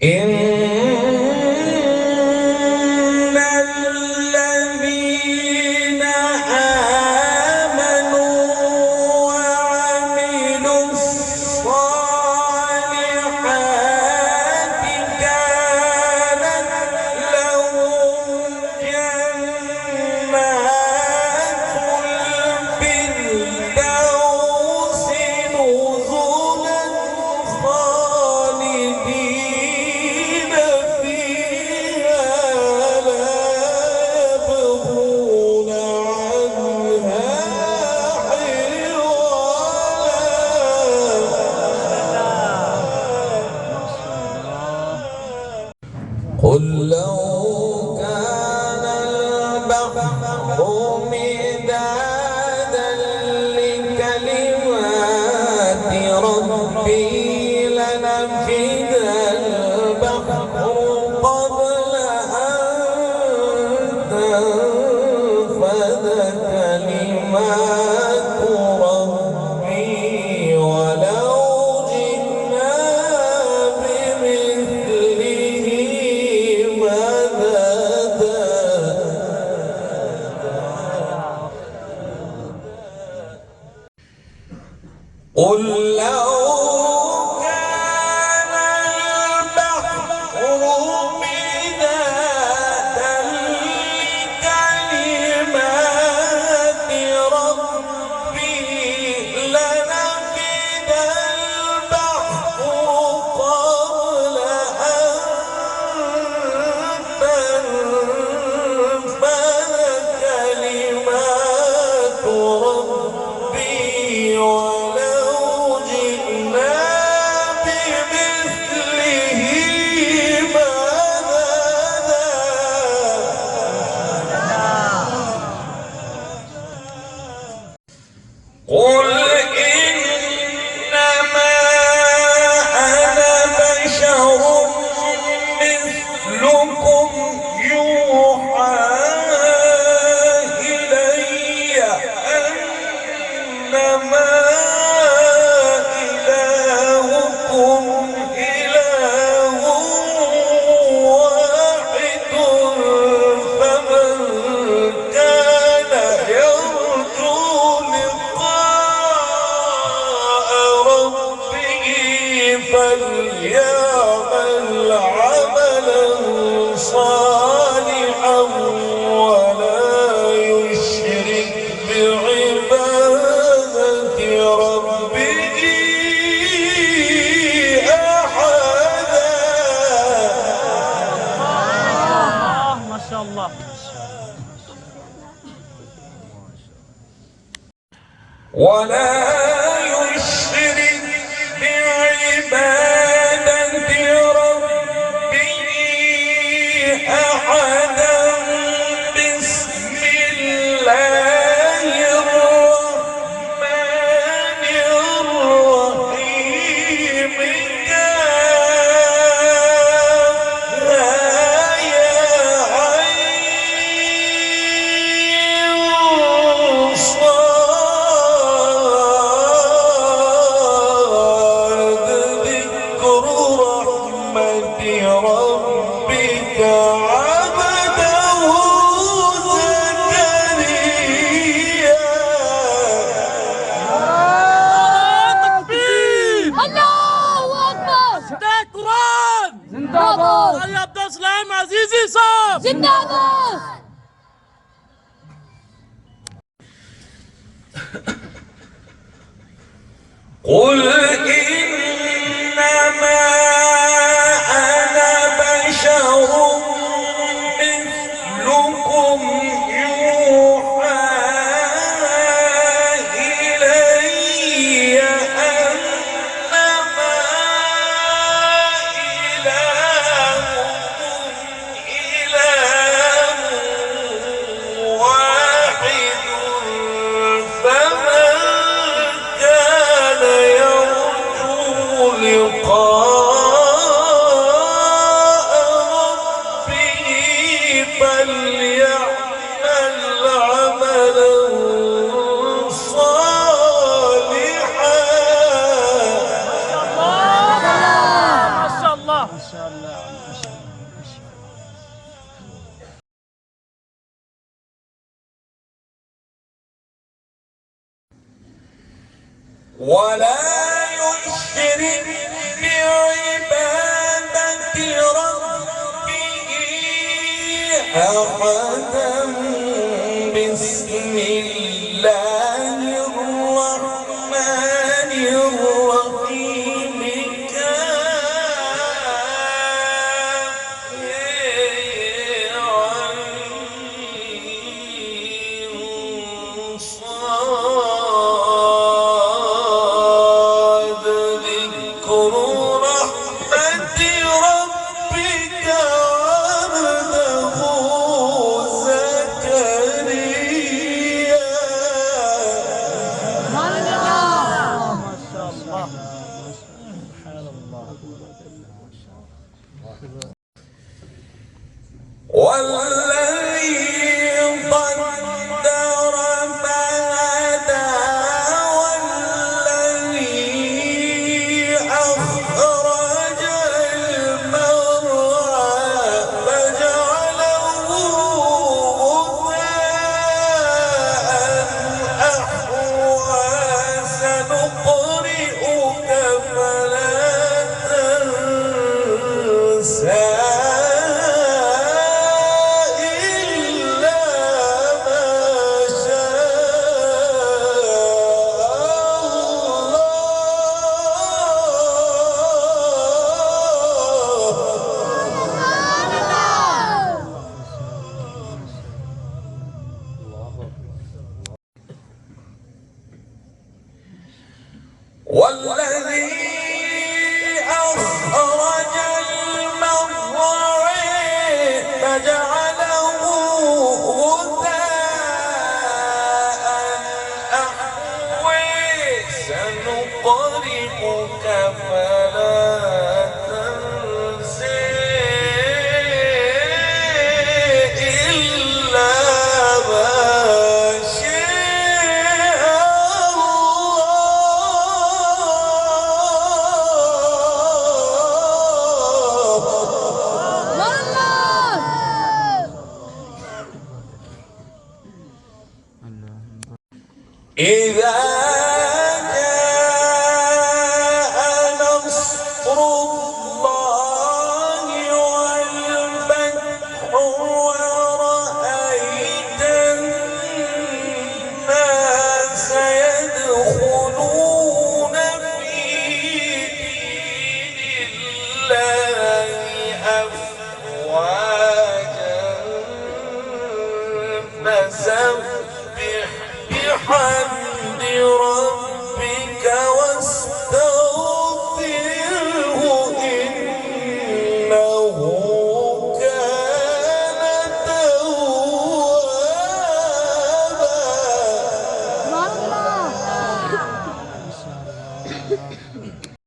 إن الذين آمنوا وعملوا الصالحات كانت لهم جنات الفردوس نزلا خالدين فيها لا يبغون عنها حولا. قل لو كان البحر مدادا لكلمات ربي لنفد البحر قبل أن تنفد كلمات ربي ولو جئنا بمثله مددا. قل لو كان البحر مدادا لكلمات ربي لنفد البحر قبل أن تنفد كلمات ربي ولو جئنا بمثله مددا. قل إنما أنا بشر مثلكم يوحى إلي أنما إلهكم إله واحد فمن كان يرجو لقاء ربه فليعمل عملا صالحا ولا يشرك بعبادة ربه أحدا. ما شاء الله. ولا يشرك بعبادة ربه أحدا. بسم الله الرحمن الرحيم. كافها يا عين صاد. ذكر رحمة ربك عبده زكريا. تكبير! الله أكبر. استاذ قرآن! زندباد. علي عبد السلام عزيزي صاحب! زندباد. قل إنما أنا بشر مثلكم يوحى إلي أنما إلهكم إله واحد فمن كان يرجو لقاء ربه فليعمل عملا صالحا. ما شاء الله. ولا يشرك بعبادة ربه أحدا. بسم الله الرحمن الرحيم. والذي قدر فهدى والذي أخرج المرعى فجعله غثاء أحوى. سنقرئك فلا تنسى والذي أخرج المرعى فجعله غثاء أحوى. سنقرئك فلا تنسى إلا ما إذا جاء نصر الله والفتح ورأيت الناس يدخلون في دين الله أفواجا فسبح